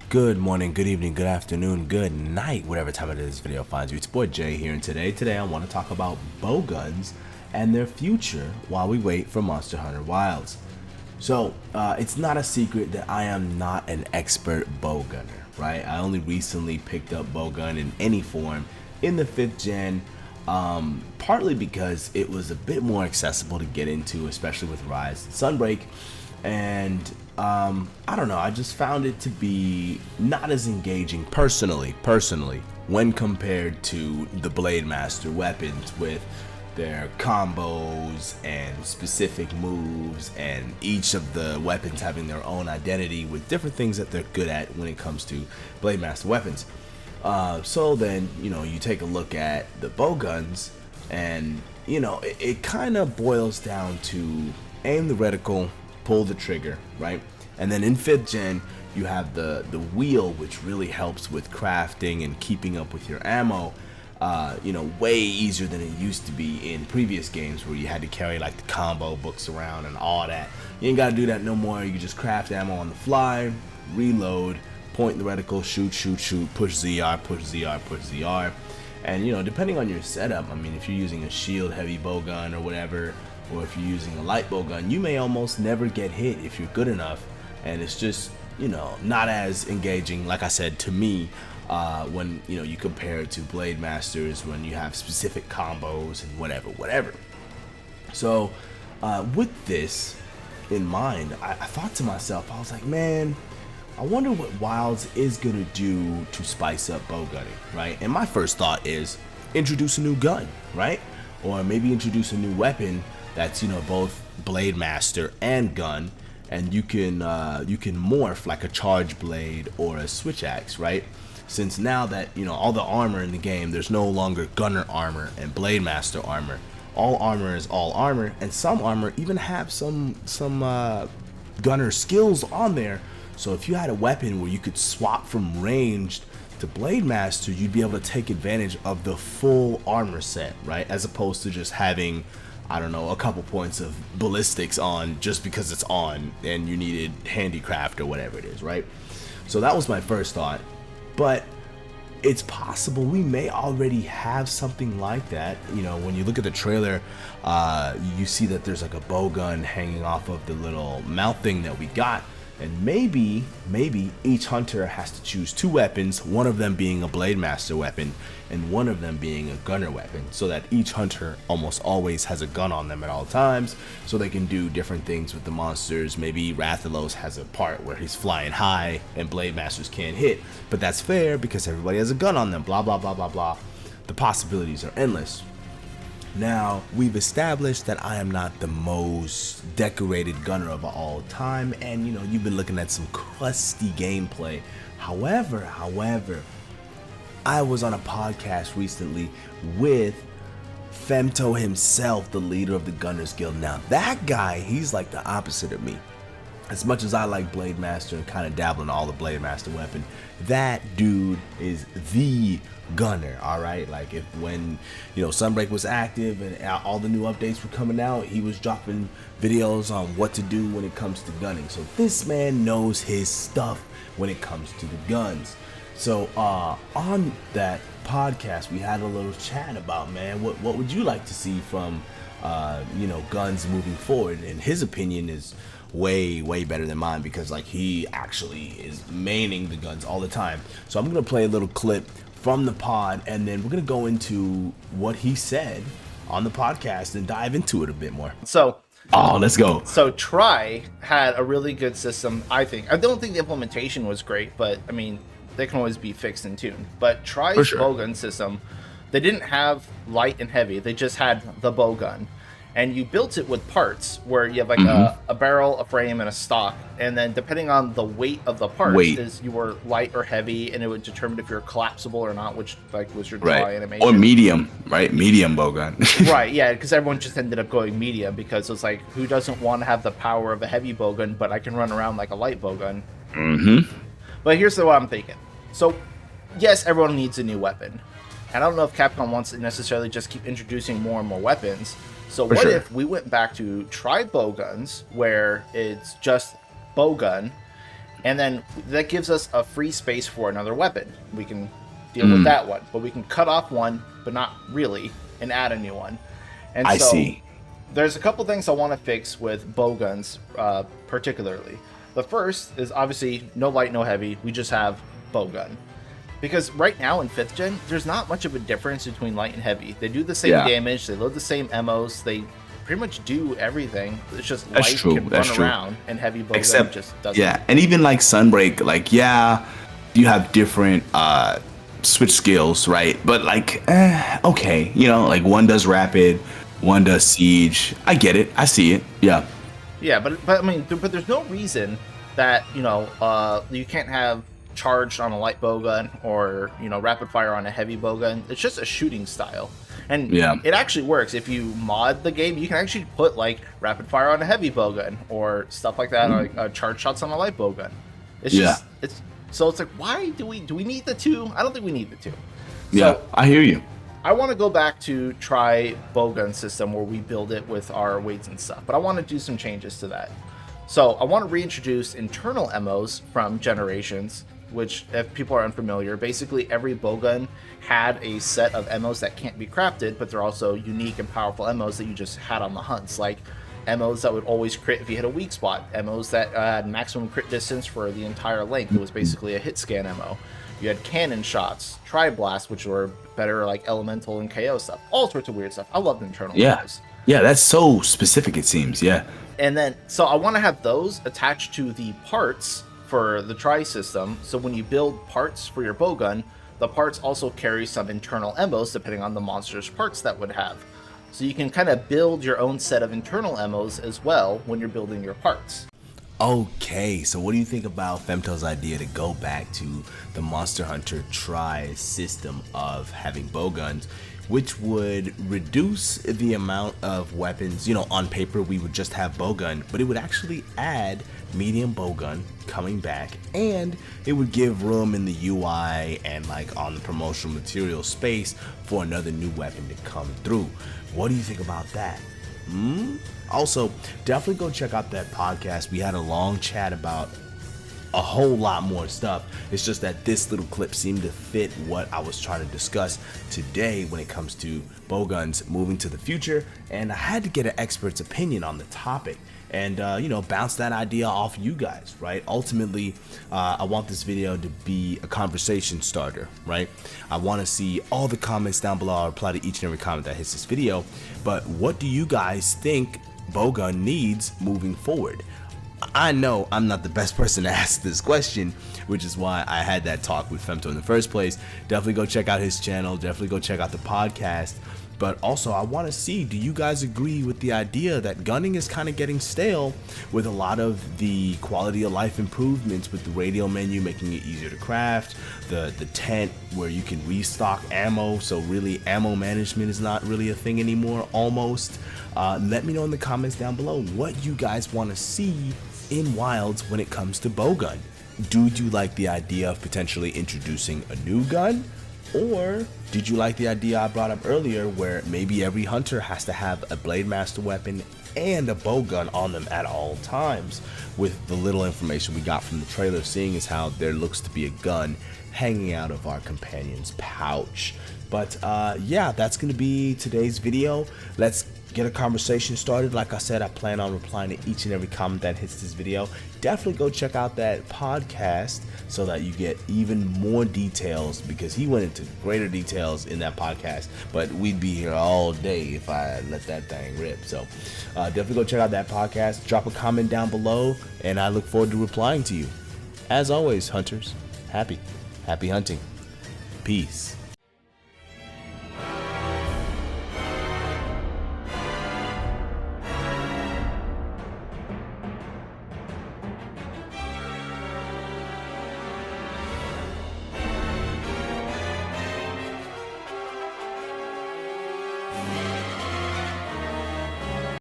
Good morning, good evening, good afternoon, good night, whatever time it is this video finds you. It's boy Jay here, and today I want to talk about bowguns and their future while we wait for Monster Hunter Wilds. So, it's not a secret that I am not an expert bowgunner, right? I only recently picked up bowgun in any form in the 5th gen, partly because it was a bit more accessible to get into, especially with Rise and Sunbreak, and I don't know, I just found it to be not as engaging personally when compared to the Blade Master weapons with their combos and specific moves, and each of the weapons having their own identity with different things that they're good at when it comes to Blade Master weapons. So then, you take a look at the bowguns, and it kind of boils down to aim the reticle, pull the trigger, right? And then in 5th gen, you have the wheel, which really helps with crafting and keeping up with your ammo, way easier than it used to be in previous games where you had to carry like the combo books around and all that. You ain't got to do that no more. You can just craft ammo on the fly, reload, point the reticle, shoot, push ZR, push ZR, push ZR. And depending on your setup, I mean, if you're using a shield heavy bowgun or whatever, or if you're using a light bowgun, you may almost never get hit if you're good enough. And it's just, not as engaging, like I said, to me, when, you compare it to Blade Masters, when you have specific combos and whatever. So, with this in mind, I thought to myself, I was like, man, I wonder what Wilds is going to do to spice up bowgunning, right? And my first thought is introduce a new gun, right? Or maybe introduce a new weapon that's both Blade Master and gun, and you can morph like a charge blade or a switch axe, right? Since now that all the armor in the game, there's no longer gunner armor and Blade Master armor. All armor is all armor, and some armor even have some gunner skills on there. So if you had a weapon where you could swap from ranged to Blade Master, you'd be able to take advantage of the full armor set, right? As opposed to just having, I don't know, a couple points of ballistics on just because it's on and you needed handicraft or whatever it is, right? So that was my first thought. But it's possible we may already have something like that. When you look at the trailer, you see that there's like a bowgun hanging off of the little mouth thing that we got. And maybe each hunter has to choose 2 weapons, one of them being a Blade Master weapon and one of them being a gunner weapon, so that each hunter almost always has a gun on them at all times, so they can do different things with the monsters. Maybe Rathalos has a part where he's flying high and Blade Masters can't hit, but that's fair because everybody has a gun on them, blah blah blah blah blah. The possibilities are endless. Now, we've established that I am not the most decorated gunner of all time, and you've been looking at some crusty gameplay. However, I was on a podcast recently with Femto himself, the leader of the Gunners Guild. Now, that guy, he's like the opposite of me. As much as I like Blade Master and kind of dabble in all the Blade Master weapon, that dude is the gunner, all right? Like, when Sunbreak was active and all the new updates were coming out, he was dropping videos on what to do when it comes to gunning. So this man knows his stuff when it comes to the guns. So on that podcast, we had a little chat about, man, what would you like to see from guns moving forward? And his opinion is way better than mine, because like he actually is maining the guns all the time. So I'm gonna play a little clip from the pod, and then we're gonna go into what he said on the podcast and dive into it a bit more. So let's go. So Try had a really good system, I think. I don't think the implementation was great, but I mean, they can always be fixed and tuned. But Try's bowgun system, they didn't have light and heavy, they just had the bowgun. And you built it with parts where you have like a barrel, a frame, and a stock. And then depending on the weight of the parts, is you were light or heavy, and it would determine if you're collapsible or not, which like was your draw animation. Or medium, right? Medium bowgun. Right, yeah, because everyone just ended up going medium, because it's like, who doesn't want to have the power of a heavy bowgun, but I can run around like a light bowgun. But here's what I'm thinking. So, yes, everyone needs a new weapon. And I don't know if Capcom wants to necessarily just keep introducing more and more weapons. So what if we went back to Try bowguns, where it's just bowgun, And then that gives us a free space for another weapon. We can deal with that one, but we can cut off one, but not really, and add a new one. And I see. There's a couple things I want to fix with bowguns, particularly. The first is obviously no light, no heavy. We just have bowgun. Because right now in 5th gen, there's not much of a difference between light and heavy. They do the same damage, they load the same MOs, they pretty much do everything. It's just light can run around, and heavy bowgun just doesn't. Yeah, and even like Sunbreak, like, yeah, you have different switch skills, right? But like, okay, you know, like one does rapid, one does siege. I get it, I see it. Yeah. Yeah, but I mean, but there's no reason that, you know, you can't have charged on a light bowgun or, you know, rapid fire on a heavy bowgun. It's just a shooting style. And it actually works. If you mod the game, you can actually put like rapid fire on a heavy bowgun or stuff like that, or like charge shots on a light bowgun. It's just so it's like, why do we need the two? I don't think we need the two. So, I hear you. I want to go back to try bowgun system where we build it with our weights and stuff, but I want to do some changes to that. So I want to reintroduce internal MOs from Generations, which, if people are unfamiliar, basically every bowgun had a set of MOs that can't be crafted, but they're also unique and powerful MOs that you just had on the hunts, like MOs that would always crit if you hit a weak spot, MOs that had maximum crit distance for the entire length. It was basically a hit scan MO. You had cannon shots, tri-blast, which were better like elemental and KO stuff, all sorts of weird stuff. I love the internal MOs. Yeah, that's so specific, it seems. Yeah. And then, so I want to have those attached to the parts for the tri system, so when you build parts for your bowgun, the parts also carry some internal MOs depending on the monster's parts that would have. So you can kind of build your own set of internal MOs as well when you're building your parts. Okay, so what do you think about Femto's idea to go back to the Monster Hunter tri system of having bowguns, which would reduce the amount of weapons? You know, on paper we would just have bowgun, but it would actually add medium bowgun coming back, and it would give room in the UI and like on the promotional material space for another new weapon to come through. What do you think about that? Also, definitely go check out that podcast. We had a long chat about a whole lot more stuff. It's just that this little clip seemed to fit what I was trying to discuss today when it comes to bowguns moving to the future, and I had to get an expert's opinion on the topic and you know, bounce that idea off you guys, right? Ultimately, I want this video to be a conversation starter, right? I want to see all the comments down below. I'll reply to each and every comment that hits this video, but what do you guys think bowgun needs moving forward? I know I'm not the best person to ask this question, which is why I had that talk with Femto in the first place. Definitely go check out his channel, definitely go check out the podcast. But also, I want to see, do you guys agree with the idea that gunning is kind of getting stale with a lot of the quality of life improvements, with the radio menu making it easier to craft, the tent where you can restock ammo, so really ammo management is not really a thing anymore, almost. Let me know in the comments down below what you guys want to see in Wilds when it comes to bowgun. Do you like the idea of potentially introducing a new gun? Or did you like the idea I brought up earlier where maybe every hunter has to have a Blade Master weapon and a bowgun on them at all times? With the little information we got from the trailer, seeing as how there looks to be a gun hanging out of our companion's pouch. But yeah, that's going to be today's video. Let's get a conversation started. Like I said, I plan on replying to each and every comment that hits this video. Definitely go check out that podcast so that you get even more details, because he went into greater details in that podcast, but we'd be here all day if I let that thing rip. So definitely go check out that podcast, drop a comment down below, and I look forward to replying to you. As always, hunters, happy hunting. Peace.